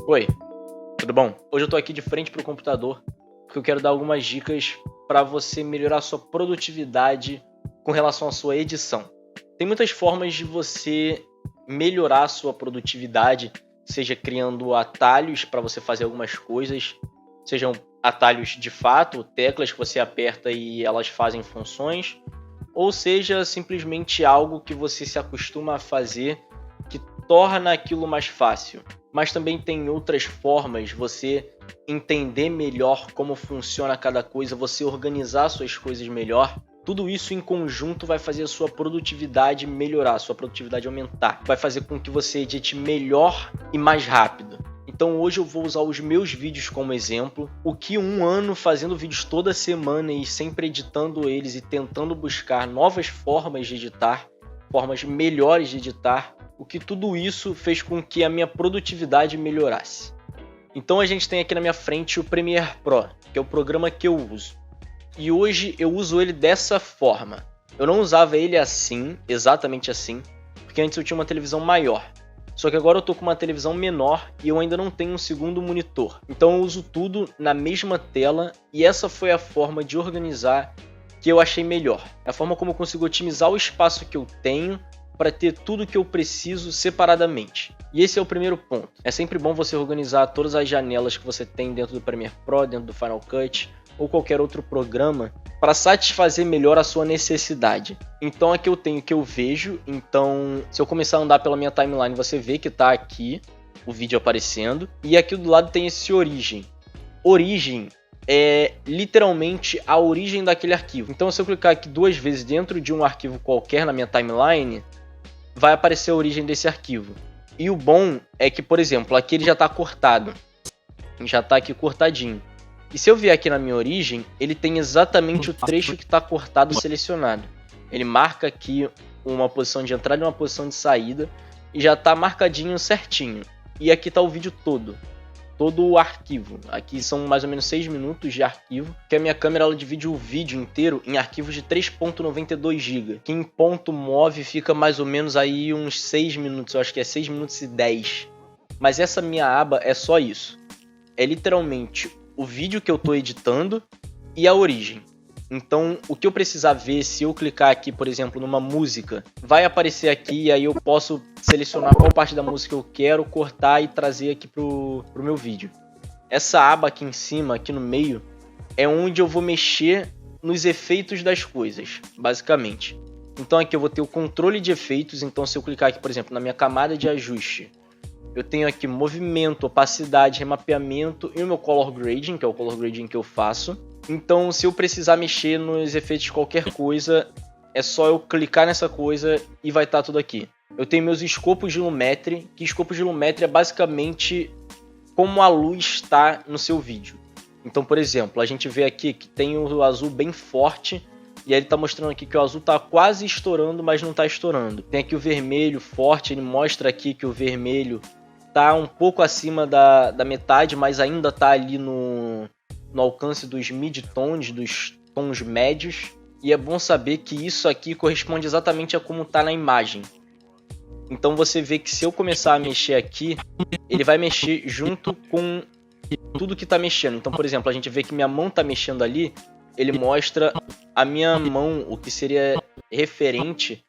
Oi, tudo bom? Hoje eu tô aqui de frente pro computador porque eu quero dar algumas dicas para você melhorar a sua produtividade com relação à sua edição. Tem muitas formas de você melhorar a sua produtividade, seja criando atalhos para você fazer algumas coisas, sejam atalhos de fato, teclas que você aperta e elas fazem funções, ou seja simplesmente algo que você se acostuma a fazer que torna aquilo mais fácil. Mas também tem outras formas, você entender melhor como funciona cada coisa, você organizar suas coisas melhor. Tudo isso em conjunto vai fazer a sua produtividade melhorar, a sua produtividade aumentar. Vai fazer com que você edite melhor e mais rápido. Então hoje eu vou usar os meus vídeos como exemplo. O que um ano fazendo vídeos toda semana e sempre editando eles e tentando buscar novas formas de editar, formas melhores de editar, o que tudo isso fez com que a minha produtividade melhorasse. Então a gente tem aqui na minha frente o Premiere Pro, que é o programa que eu uso. E hoje eu uso ele dessa forma. Eu não usava ele assim, exatamente assim, porque antes eu tinha uma televisão maior. Só que agora eu tô com uma televisão menor e eu ainda não tenho um segundo monitor. Então eu uso tudo na mesma tela e essa foi a forma de organizar que eu achei melhor. É a forma como eu consigo otimizar o espaço que eu tenho para ter tudo que eu preciso separadamente. E esse é o primeiro ponto. É sempre bom você organizar todas as janelas que você tem dentro do Premiere Pro, dentro do Final Cut ou qualquer outro programa para satisfazer melhor a sua necessidade. Então aqui eu tenho o que eu vejo. Então se eu começar a andar pela minha timeline, você vê que está aqui o vídeo aparecendo. E aqui do lado tem esse origem. Origem é literalmente a origem daquele arquivo. Então se eu clicar aqui duas vezes dentro de um arquivo qualquer na minha timeline, vai aparecer a origem desse arquivo. E o bom é que, por exemplo, aqui ele já está cortado. Já está aqui cortadinho. E se eu vier aqui na minha origem, ele tem exatamente o trecho que está cortado selecionado. Ele marca aqui uma posição de entrada e uma posição de saída. E já está marcadinho certinho. E aqui está o vídeo todo. Todo o arquivo. Aqui são mais ou menos 6 minutos de arquivo, que a minha câmera ela divide o vídeo inteiro em arquivos de 3.92 GB, que em ponto move fica mais ou menos aí uns 6 minutos, eu acho que é 6 minutos e 10. Mas essa minha aba é só isso. É literalmente o vídeo que eu estou editando e a origem. Então, o que eu precisar ver, se eu clicar aqui, por exemplo, numa música, vai aparecer aqui e aí eu posso selecionar qual parte da música eu quero, cortar e trazer aqui pro meu vídeo. Essa aba aqui em cima, aqui no meio, é onde eu vou mexer nos efeitos das coisas, basicamente. Então aqui eu vou ter o controle de efeitos, então se eu clicar aqui, por exemplo, na minha camada de ajuste, eu tenho aqui movimento, opacidade, remapeamento e o meu color grading, que é o color grading que eu faço. Então, se eu precisar mexer nos efeitos de qualquer coisa, é só eu clicar nessa coisa e vai estar tudo aqui. Eu tenho meus escopos de lumetri, que escopo de lumetri é basicamente como a luz está no seu vídeo. Então, por exemplo, a gente vê aqui que tem o azul bem forte, e aí ele está mostrando aqui que o azul está quase estourando, mas não está estourando. Tem aqui o vermelho forte, ele mostra aqui que o vermelho está um pouco acima da metade, mas ainda está ali no alcance dos mid-tones, dos tons médios. E é bom saber que isso aqui corresponde exatamente a como está na imagem. Então você vê que se eu começar a mexer aqui, ele vai mexer junto com tudo que está mexendo. Então, por exemplo, a gente vê que minha mão está mexendo ali, ele mostra a minha mão, o que seria referente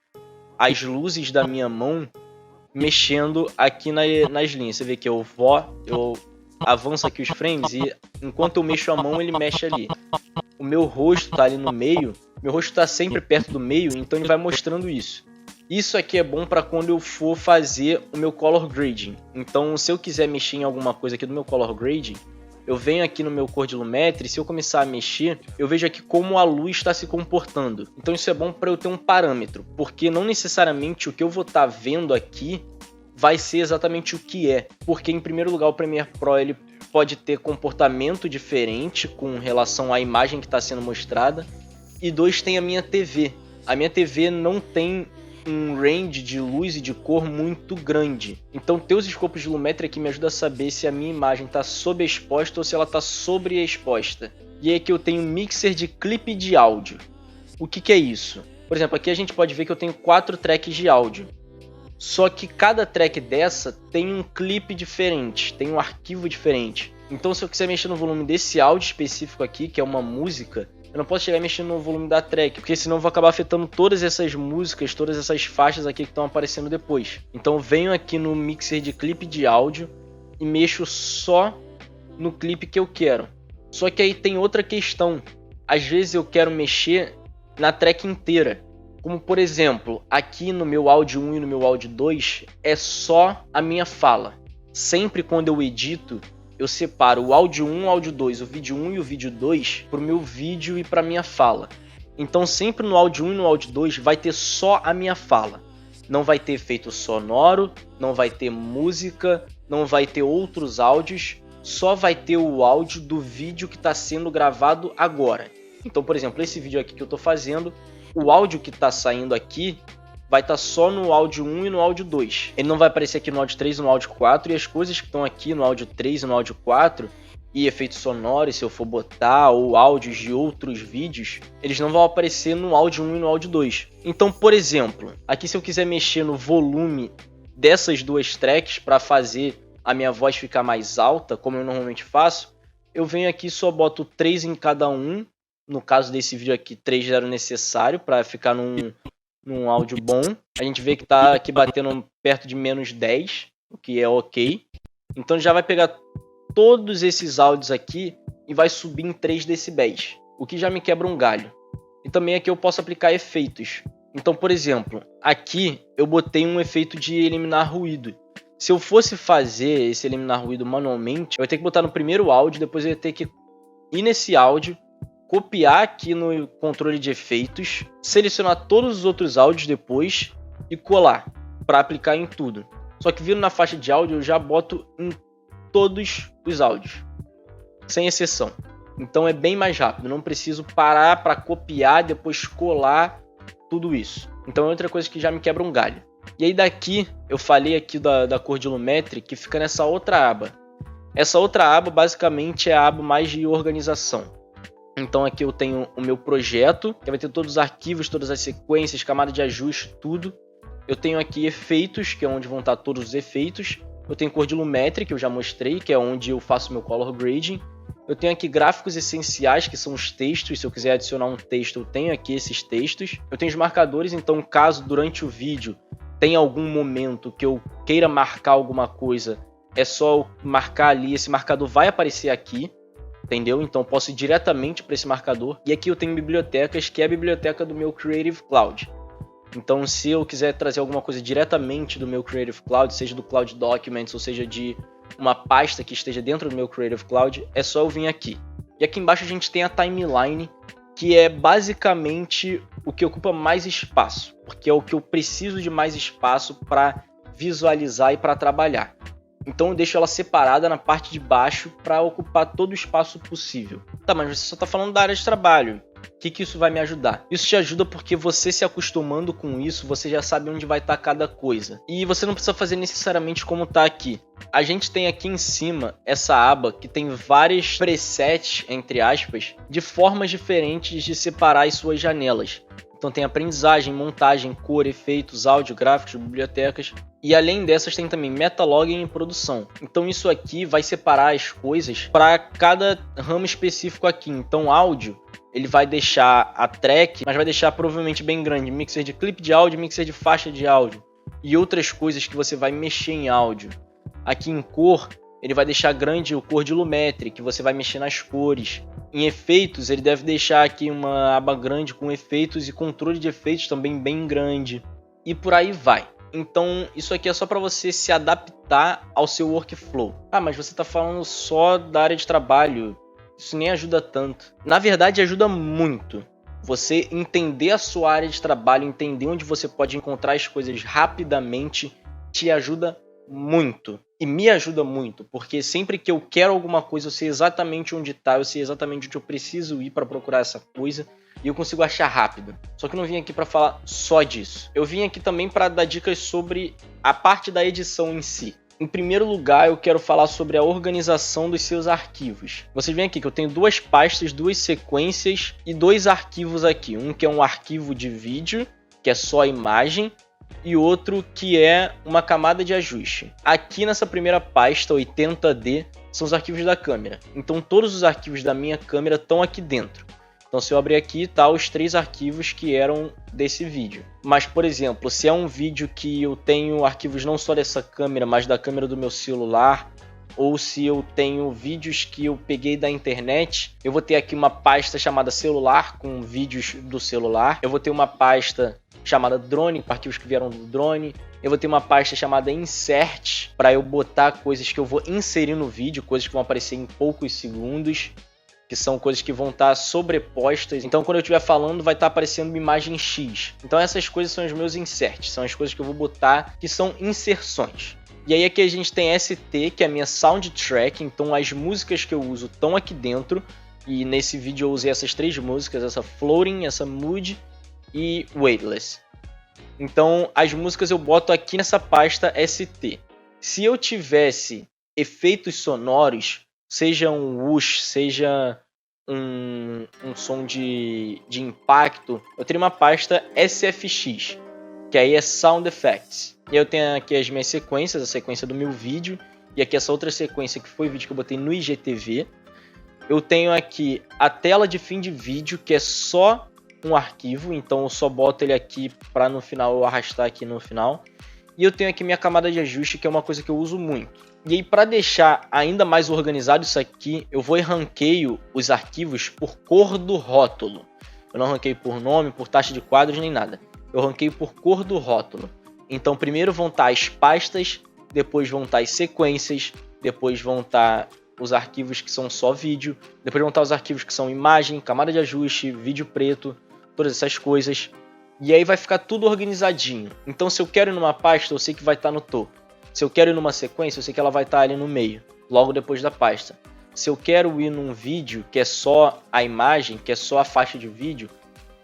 às luzes da minha mão mexendo aqui nas linhas. Você vê que eu avanço aqui os frames e enquanto eu mexo a mão, ele mexe ali. O meu rosto está ali no meio, meu rosto está sempre perto do meio, então ele vai mostrando isso. Isso aqui é bom para quando eu for fazer o meu color grading. Então, se eu quiser mexer em alguma coisa aqui do meu color grading, eu venho aqui no meu cor de lumetri, se eu começar a mexer, eu vejo aqui como a luz está se comportando. Então isso é bom para eu ter um parâmetro, porque não necessariamente o que eu vou estar vendo aqui vai ser exatamente o que é. Porque em primeiro lugar o Premiere Pro ele pode ter comportamento diferente com relação à imagem que está sendo mostrada. E dois, tem a minha TV. A minha TV não tem um range de luz e de cor muito grande. Então ter os escopos de lumetri aqui me ajuda a saber se a minha imagem está sobreexposta ou se ela está sobreexposta. E aqui eu tenho um mixer de clipe de áudio. O que é isso? Por exemplo, aqui a gente pode ver que eu tenho 4 tracks de áudio. Só que cada track dessa tem um clipe diferente, tem um arquivo diferente. Então se eu quiser mexer no volume desse áudio específico aqui, que é uma música, eu não posso chegar mexendo no volume da track, porque senão eu vou acabar afetando todas essas músicas, todas essas faixas aqui que estão aparecendo depois. Então eu venho aqui no mixer de clipe de áudio e mexo só no clipe que eu quero. Só que aí tem outra questão. Às vezes eu quero mexer na track inteira. Como por exemplo, aqui no meu áudio 1 e no meu áudio 2 é só a minha fala. Sempre quando eu edito, eu separo o áudio 1, o áudio 2, o vídeo 1 e o vídeo 2 para o meu vídeo e para a minha fala. Então sempre no áudio 1 e no áudio 2 vai ter só a minha fala. Não vai ter efeito sonoro, não vai ter música, não vai ter outros áudios, só vai ter o áudio do vídeo que está sendo gravado agora. Então, por exemplo, esse vídeo aqui que eu estou fazendo, o áudio que está saindo aqui vai estar só no áudio 1 e no áudio 2. Ele não vai aparecer aqui no áudio 3 e no áudio 4, e as coisas que estão aqui no áudio 3 e no áudio 4, e efeitos sonoros, se eu for botar, ou áudios de outros vídeos, eles não vão aparecer no áudio 1 e no áudio 2. Então, por exemplo, aqui se eu quiser mexer no volume dessas duas tracks para fazer a minha voz ficar mais alta, como eu normalmente faço, eu venho aqui e só boto 3 em cada um. No caso desse vídeo aqui, 3 era necessário para ficar num áudio bom. A gente vê que tá aqui batendo perto de menos 10, o que é ok. Então já vai pegar todos esses áudios aqui e vai subir em 3 decibéis, o que já me quebra um galho. E também aqui eu posso aplicar efeitos. Então, por exemplo, aqui eu botei um efeito de eliminar ruído. Se eu fosse fazer esse eliminar ruído manualmente, eu ia ter que botar no primeiro áudio, depois eu ia ter que ir nesse áudio, copiar aqui no controle de efeitos, selecionar todos os outros áudios depois e colar para aplicar em tudo. Só que vindo na faixa de áudio eu já boto em todos os áudios, sem exceção. Então é bem mais rápido, não preciso parar para copiar, depois colar tudo isso. Então é outra coisa que já me quebra um galho. E aí daqui, eu falei aqui da cor de Lumetri, que fica nessa outra aba. Essa outra aba basicamente é a aba mais de organização. Então aqui eu tenho o meu projeto, que vai ter todos os arquivos, todas as sequências, camada de ajuste, tudo. Eu tenho aqui efeitos, que é onde vão estar todos os efeitos. Eu tenho cor de Lumetri, que eu já mostrei, que é onde eu faço meu color grading. Eu tenho aqui gráficos essenciais, que são os textos. Se eu quiser adicionar um texto, eu tenho aqui esses textos. Eu tenho os marcadores, então caso durante o vídeo tenha algum momento que eu queira marcar alguma coisa, é só eu marcar ali, esse marcador vai aparecer aqui, entendeu? Então eu posso ir diretamente para esse marcador. E aqui eu tenho bibliotecas, que é a biblioteca do meu Creative Cloud. Então se eu quiser trazer alguma coisa diretamente do meu Creative Cloud, seja do Cloud Documents ou seja de uma pasta que esteja dentro do meu Creative Cloud, é só eu vir aqui. E aqui embaixo a gente tem a timeline, que é basicamente o que ocupa mais espaço, porque é o que eu preciso de mais espaço para visualizar e para trabalhar. Então eu deixo ela separada na parte de baixo para ocupar todo o espaço possível. Tá, mas você só está falando da área de trabalho. O que isso vai me ajudar? Isso te ajuda porque você se acostumando com isso, você já sabe onde vai estar cada coisa. E você não precisa fazer necessariamente como está aqui. A gente tem aqui em cima essa aba que tem vários presets, entre aspas, de formas diferentes de separar as suas janelas. Então tem aprendizagem, montagem, cor, efeitos, áudio, gráficos, bibliotecas. E além dessas tem também metalogging e produção. Então isso aqui vai separar as coisas para cada ramo específico aqui. Então áudio, ele vai deixar a track, mas vai deixar provavelmente bem grande. Mixer de clipe de áudio, mixer de faixa de áudio. E outras coisas que você vai mexer em áudio. Aqui em cor, ele vai deixar grande o cor de Lumetri, que você vai mexer nas cores. Em efeitos, ele deve deixar aqui uma aba grande com efeitos e controle de efeitos também bem grande. E por aí vai. Então, isso aqui é só para você se adaptar ao seu workflow. Ah, mas você está falando só da área de trabalho. Isso nem ajuda tanto. Na verdade, ajuda muito. Você entender a sua área de trabalho, entender onde você pode encontrar as coisas rapidamente, te ajuda muito. E me ajuda muito, porque sempre que eu quero alguma coisa, eu sei exatamente onde está, eu sei exatamente onde eu preciso ir para procurar essa coisa. E eu consigo achar rápido. Só que eu não vim aqui para falar só disso. Eu vim aqui também para dar dicas sobre a parte da edição em si. Em primeiro lugar, eu quero falar sobre a organização dos seus arquivos. Vocês veem aqui que eu tenho duas pastas, duas sequências e dois arquivos aqui. Um que é um arquivo de vídeo, que é só a imagem, e outro que é uma camada de ajuste. Aqui nessa primeira pasta 80D são os arquivos da câmera. Então todos os arquivos da minha câmera estão aqui dentro. Então se eu abrir aqui, tá os 3 arquivos que eram desse vídeo. Mas, por exemplo, se é um vídeo que eu tenho arquivos não só dessa câmera, mas da câmera do meu celular, ou se eu tenho vídeos que eu peguei da internet, eu vou ter aqui uma pasta chamada celular, com vídeos do celular. Eu vou ter uma pasta chamada drone, com arquivos que vieram do drone. Eu vou ter uma pasta chamada insert, para eu botar coisas que eu vou inserir no vídeo, coisas que vão aparecer em poucos segundos, que são coisas que vão estar sobrepostas. Então, quando eu estiver falando, vai estar aparecendo uma imagem X. Então, essas coisas são os meus inserts, são as coisas que eu vou botar, que são inserções. E aí aqui a gente tem ST, que é a minha soundtrack, então as músicas que eu uso estão aqui dentro. E nesse vídeo eu usei essas 3 músicas, essa Floating, essa Mood e Weightless. Então as músicas eu boto aqui nessa pasta ST. Se eu tivesse efeitos sonoros, seja um whoosh, seja um som de impacto, eu teria uma pasta SFX, que aí é Sound Effects. E eu tenho aqui as minhas sequências, a sequência do meu vídeo, e aqui essa outra sequência que foi o vídeo que eu botei no IGTV. Eu tenho aqui a tela de fim de vídeo, que é só um arquivo, então eu só boto ele aqui para no final eu arrastar aqui no final. E eu tenho aqui minha camada de ajuste, que é uma coisa que eu uso muito. E aí, para deixar ainda mais organizado isso aqui, eu vou e ranqueio os arquivos por cor do rótulo. Eu não ranqueio por nome, por taxa de quadros, nem nada. Eu ranqueio por cor do rótulo. Então, primeiro vão estar as pastas, depois vão estar as sequências, depois vão estar os arquivos que são só vídeo, depois vão estar os arquivos que são imagem, camada de ajuste, vídeo preto, todas essas coisas. E aí vai ficar tudo organizadinho. Então, se eu quero ir numa pasta, eu sei que vai estar no topo. Se eu quero ir numa sequência, eu sei que ela vai estar ali no meio, logo depois da pasta. Se eu quero ir num vídeo, que é só a imagem, que é só a faixa de vídeo,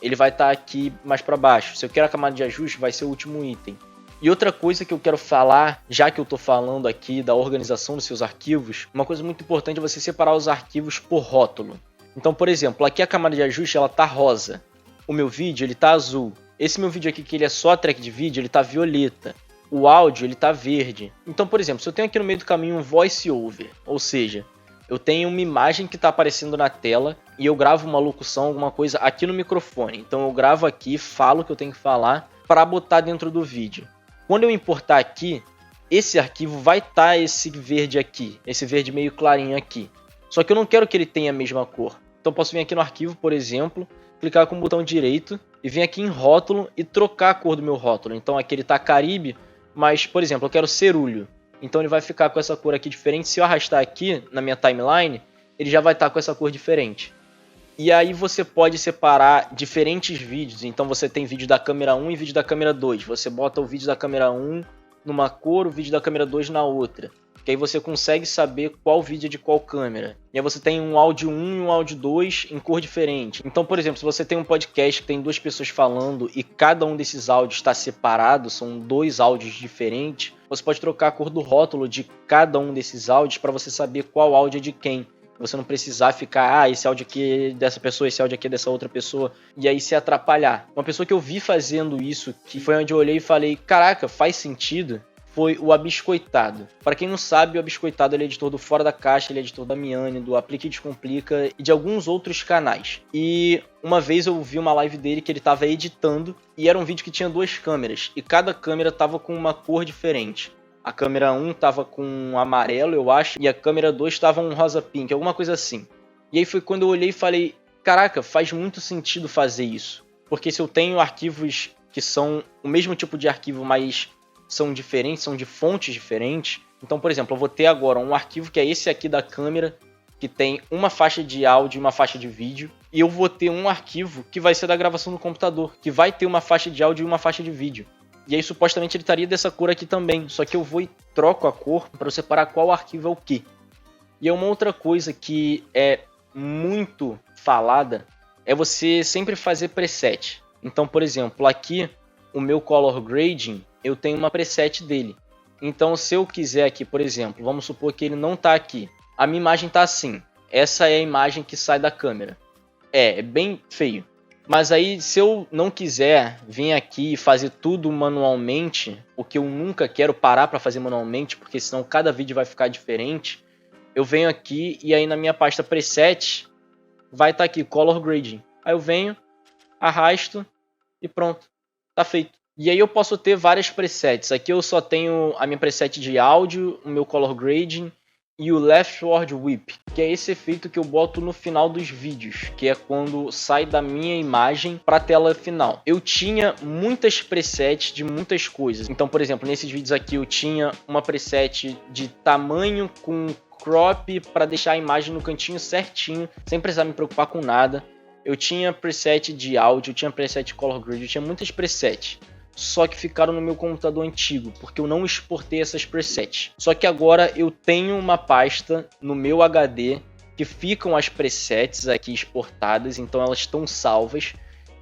ele vai estar aqui mais para baixo. Se eu quero a camada de ajuste, vai ser o último item. E outra coisa que eu quero falar, já que eu estou falando aqui da organização dos seus arquivos, uma coisa muito importante é você separar os arquivos por rótulo. Então, por exemplo, aqui a camada de ajuste ela tá rosa. O meu vídeo ele tá azul. Esse meu vídeo aqui, que ele é só a track de vídeo, ele tá violeta. O áudio ele tá verde. Então, por exemplo, se eu tenho aqui no meio do caminho um voice over, ou seja, eu tenho uma imagem que está aparecendo na tela e eu gravo uma locução, alguma coisa aqui no microfone. Então eu gravo aqui, falo o que eu tenho que falar para botar dentro do vídeo. Quando eu importar aqui, esse arquivo vai estar esse verde aqui, esse verde meio clarinho aqui. Só que eu não quero que ele tenha a mesma cor. Então eu posso vir aqui no arquivo, por exemplo, clicar com o botão direito e vir aqui em rótulo e trocar a cor do meu rótulo. Então aqui ele está Caribe, mas, por exemplo, eu quero cerulho. Então ele vai ficar com essa cor aqui diferente. Se eu arrastar aqui na minha timeline, ele já vai estar com essa cor diferente. E aí você pode separar diferentes vídeos. Então você tem vídeo da câmera 1 e vídeo da câmera 2. Você bota o vídeo da câmera 1 numa cor, o vídeo da câmera 2 na outra. Que aí você consegue saber qual vídeo é de qual câmera. E aí você tem um áudio 1 e um áudio 2 em cor diferente. Então, por exemplo, se você tem um podcast que tem 2 pessoas falando e cada um desses áudios está separado, são 2 áudios diferentes, você pode trocar a cor do rótulo de cada um desses áudios para você saber qual áudio é de quem. Você não precisar ficar, esse áudio aqui é dessa pessoa, esse áudio aqui é dessa outra pessoa, e aí se atrapalhar. Uma pessoa que eu vi fazendo isso, que foi onde eu olhei e falei, caraca, faz sentido, foi o Abiscoitado. Para quem não sabe, o Abiscoitado ele é editor do Fora da Caixa, ele é editor da Miane, do Aplique e Descomplica e de alguns outros canais. E uma vez eu vi uma live dele que ele estava editando e era um vídeo que tinha 2 câmeras e cada câmera estava com uma cor diferente. A câmera 1 estava com um amarelo, eu acho, e a câmera 2 estava um rosa pink, alguma coisa assim. E aí foi quando eu olhei e falei, caraca, faz muito sentido fazer isso. Porque se eu tenho arquivos que são o mesmo tipo de arquivo, mas são diferentes, são de fontes diferentes. Então, por exemplo, eu vou ter agora um arquivo que é esse aqui da câmera, que tem uma faixa de áudio e uma faixa de vídeo. E eu vou ter um arquivo que vai ser da gravação do computador, que vai ter uma faixa de áudio e uma faixa de vídeo. E aí, supostamente, ele estaria dessa cor aqui também. Só que eu vou e troco a cor para eu separar qual arquivo é o quê. E é uma outra coisa que é muito falada, é você sempre fazer preset. Então, por exemplo, aqui, o meu color grading, eu tenho uma preset dele. Então, se eu quiser aqui, por exemplo, vamos supor que ele não está aqui. A minha imagem está assim. Essa é a imagem que sai da câmera. É bem feio. Mas aí, se eu não quiser vir aqui e fazer tudo manualmente, o que eu nunca quero parar para fazer manualmente, porque senão cada vídeo vai ficar diferente, eu venho aqui e aí na minha pasta preset vai estar aqui Color Grading. Aí eu venho, arrasto e pronto, tá feito. E aí eu posso ter várias presets. Aqui eu só tenho a minha preset de áudio, o meu Color Grading e o Leftward Whip, que é esse efeito que eu boto no final dos vídeos, que é quando sai da minha imagem para a tela final. Eu tinha muitas presets de muitas coisas. Então, por exemplo, nesses vídeos aqui eu tinha uma preset de tamanho com crop para deixar a imagem no cantinho certinho, sem precisar me preocupar com nada. Eu tinha preset de áudio, eu tinha preset de color grade, eu tinha muitas presets. Só que ficaram no meu computador antigo, porque eu não exportei essas presets. Só que agora eu tenho uma pasta no meu HD que ficam as presets aqui exportadas, então elas estão salvas.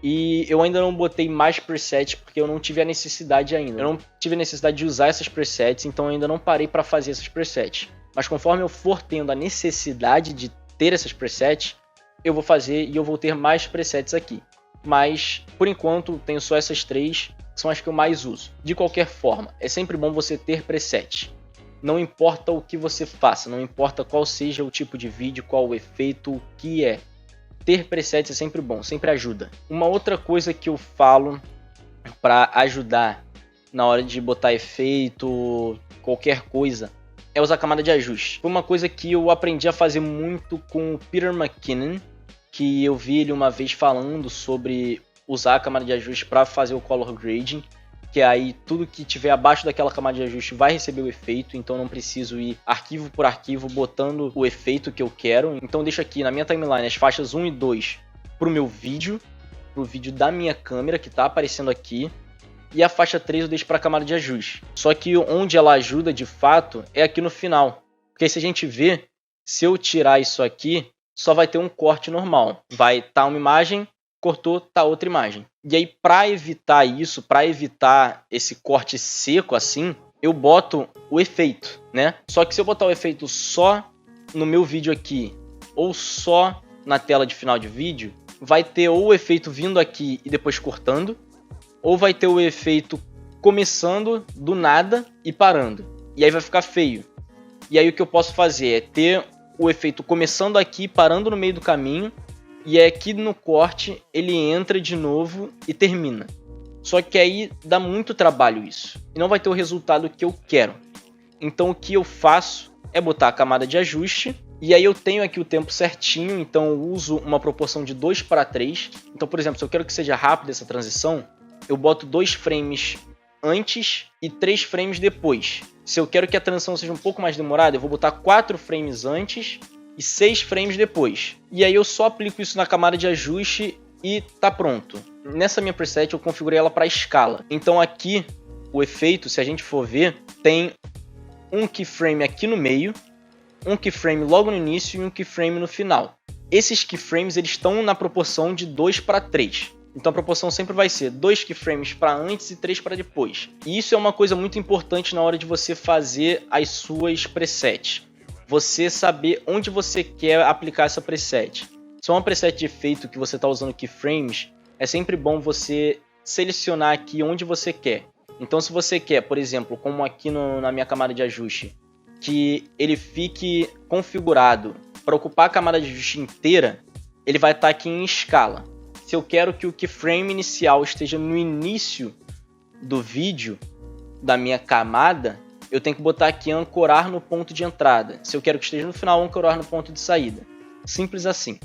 E eu ainda não botei mais presets porque eu não tive a necessidade ainda. Eu não tive a necessidade de usar essas presets, então eu ainda não parei para fazer essas presets. Mas conforme eu for tendo a necessidade de ter essas presets, eu vou fazer e eu vou ter mais presets aqui. Mas, por enquanto, tenho só essas três, que são as que eu mais uso. De qualquer forma, é sempre bom você ter preset. Não importa o que você faça, não importa qual seja o tipo de vídeo, qual o efeito, o que é. Ter presets é sempre bom, sempre ajuda. Uma outra coisa que eu falo para ajudar na hora de botar efeito, qualquer coisa, é usar camada de ajuste. Foi uma coisa que eu aprendi a fazer muito com o Peter McKinnon, que eu vi ele uma vez falando sobre usar a camada de ajuste para fazer o color grading, que aí tudo que tiver abaixo daquela camada de ajuste vai receber o efeito, então não preciso ir arquivo por arquivo botando o efeito que eu quero. Então deixo aqui na minha timeline as faixas 1 e 2 para o meu vídeo, para o vídeo da minha câmera que está aparecendo aqui, e a faixa 3 eu deixo para a camada de ajuste. Só que onde ela ajuda de fato é aqui no final, porque se a gente ver, se eu tirar isso aqui, só vai ter um corte normal. Vai estar uma imagem, cortou, tá outra imagem. E aí, para evitar isso, para evitar esse corte seco assim, eu boto o efeito, né? Só que se eu botar o efeito só no meu vídeo aqui, ou só na tela de final de vídeo, vai ter ou o efeito vindo aqui e depois cortando, ou vai ter o efeito começando do nada e parando. E aí vai ficar feio. E aí o que eu posso fazer é ter o efeito começando aqui, parando no meio do caminho, e aqui no corte ele entra de novo e termina. Só que aí dá muito trabalho isso, e não vai ter o resultado que eu quero. Então o que eu faço é botar a camada de ajuste, e aí eu tenho aqui o tempo certinho, então eu uso uma proporção de 2:3. Então, por exemplo, se eu quero que seja rápida essa transição, eu boto 2 frames antes e 3 frames depois. Se eu quero que a transição seja um pouco mais demorada, eu vou botar 4 frames antes e 6 frames depois. E aí eu só aplico isso na camada de ajuste e tá pronto. Nessa minha preset eu configurei ela para escala. Então aqui o efeito, se a gente for ver, tem um keyframe aqui no meio, um keyframe logo no início e um keyframe no final. Esses keyframes eles estão na proporção de 2:3. Então a proporção sempre vai ser 2 keyframes para antes e 3 para depois. E isso é uma coisa muito importante na hora de você fazer as suas presets. Você saber onde você quer aplicar essa preset. Se é uma preset de efeito que você está usando keyframes, é sempre bom você selecionar aqui onde você quer. Então se você quer, por exemplo, como aqui na minha camada de ajuste, que ele fique configurado para ocupar a camada de ajuste inteira, ele vai estar aqui em escala. Se eu quero que o keyframe inicial esteja no início do vídeo, da minha camada, eu tenho que botar aqui ancorar no ponto de entrada. Se eu quero que esteja no final, ancorar no ponto de saída. Simples assim.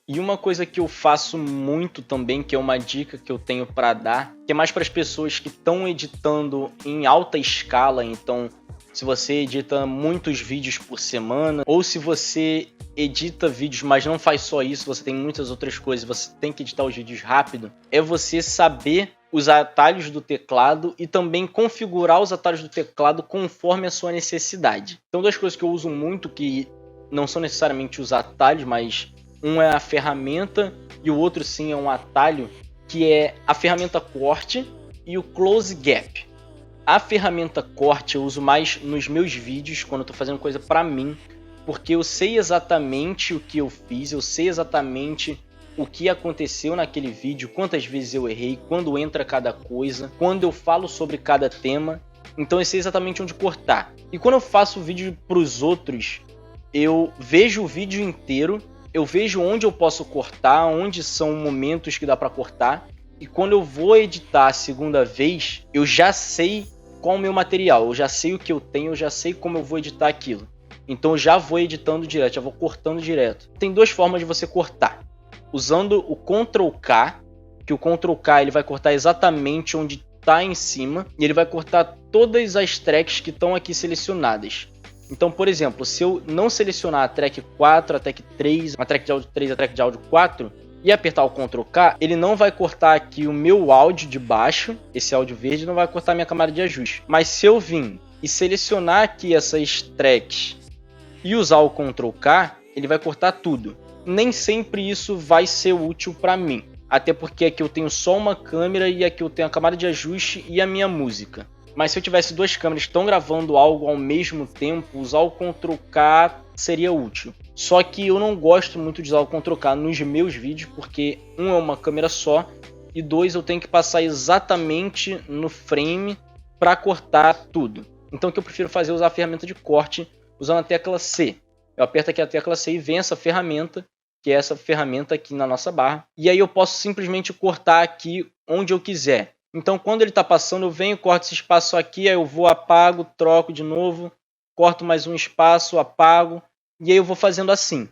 E uma coisa que eu faço muito também, que é uma dica que eu tenho para dar, que é mais para as pessoas que estão editando em alta escala, então se você edita muitos vídeos por semana, ou se você edita vídeos, mas não faz só isso, você tem muitas outras coisas, você tem que editar os vídeos rápido, é você saber os atalhos do teclado e também configurar os atalhos do teclado conforme a sua necessidade. Então, duas coisas que eu uso muito, que não são necessariamente os atalhos, mas um é a ferramenta e o outro sim é um atalho, que é a ferramenta corte e o close gap. A ferramenta corte eu uso mais nos meus vídeos, quando eu estou fazendo coisa para mim, porque eu sei exatamente o que eu fiz, eu sei exatamente o que aconteceu naquele vídeo, quantas vezes eu errei, quando entra cada coisa, quando eu falo sobre cada tema. Então eu sei exatamente onde cortar. E quando eu faço vídeo para os outros, eu vejo o vídeo inteiro, eu vejo onde eu posso cortar, onde são momentos que dá para cortar. E quando eu vou editar a segunda vez, eu já sei qual é o meu material, eu já sei o que eu tenho, eu já sei como eu vou editar aquilo. Então eu já vou editando direto, já vou cortando direto. Tem duas formas de você cortar. Usando o Ctrl K, que o Ctrl K ele vai cortar exatamente onde está em cima, e ele vai cortar todas as tracks que estão aqui selecionadas. Então, por exemplo, se eu não selecionar a track 4, a track 3, a track de áudio 3, a track de áudio 4, e apertar o Ctrl K, ele não vai cortar aqui o meu áudio de baixo, esse áudio verde, não vai cortar a minha camada de ajuste. Mas se eu vir e selecionar aqui essas tracks e usar o Ctrl K, ele vai cortar tudo. Nem sempre isso vai ser útil para mim, até porque aqui eu tenho só uma câmera e aqui eu tenho a camada de ajuste e a minha música. Mas se eu tivesse duas câmeras que estão gravando algo ao mesmo tempo, usar o Ctrl K seria útil. Só que eu não gosto muito de usar o Ctrl K nos meus vídeos, porque um é uma câmera só e dois eu tenho que passar exatamente no frame para cortar tudo. Então o que eu prefiro fazer é usar a ferramenta de corte usando a tecla C. Eu aperto aqui a tecla C e vem essa ferramenta, que é essa ferramenta aqui na nossa barra. E aí eu posso simplesmente cortar aqui onde eu quiser. Então quando ele está passando, eu venho, corto esse espaço aqui, aí eu vou, apago, troco de novo, corto mais um espaço, apago. E aí eu vou fazendo assim.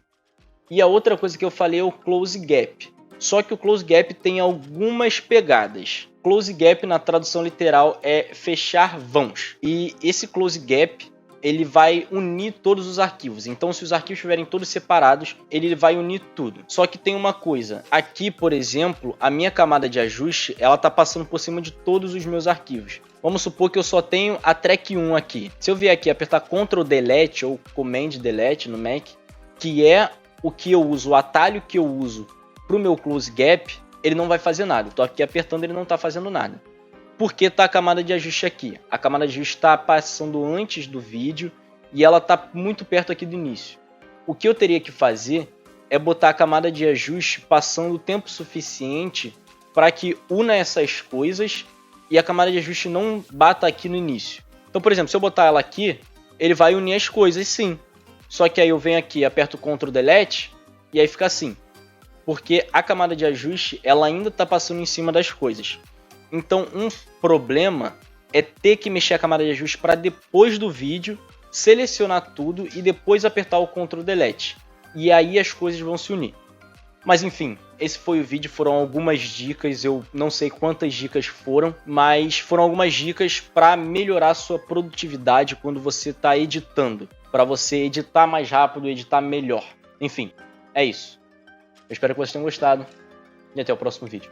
E a outra coisa que eu falei é o Close Gap. Só que o Close Gap tem algumas pegadas. Close Gap na tradução literal é fechar vãos. E esse Close Gap ele vai unir todos os arquivos. Então se os arquivos estiverem todos separados, ele vai unir tudo. Só que tem uma coisa. Aqui, por exemplo, a minha camada de ajuste ela está passando por cima de todos os meus arquivos. Vamos supor que eu só tenho a track 1 aqui. Se eu vier aqui e apertar Ctrl Delete ou Command Delete no Mac, que é o que eu uso, o atalho que eu uso para o meu Close Gap, ele não vai fazer nada. Estou aqui apertando, ele não está fazendo nada. Porque está a camada de ajuste aqui. A camada de ajuste está passando antes do vídeo e ela está muito perto aqui do início. O que eu teria que fazer é botar a camada de ajuste passando o tempo suficiente para que una essas coisas e a camada de ajuste não bata aqui no início. Então, por exemplo, se eu botar ela aqui, ele vai unir as coisas sim. Só que aí eu venho aqui, aperto o Ctrl Delete e aí fica assim. Porque a camada de ajuste ela ainda está passando em cima das coisas. Então um problema é ter que mexer a camada de ajuste para depois do vídeo, selecionar tudo e depois apertar o Ctrl Delete. E aí as coisas vão se unir. Mas enfim, esse foi o vídeo, foram algumas dicas, eu não sei quantas dicas foram, mas foram algumas dicas para melhorar a sua produtividade quando você está editando, para você editar mais rápido, editar melhor. Enfim, é isso. Eu espero que vocês tenham gostado e até o próximo vídeo.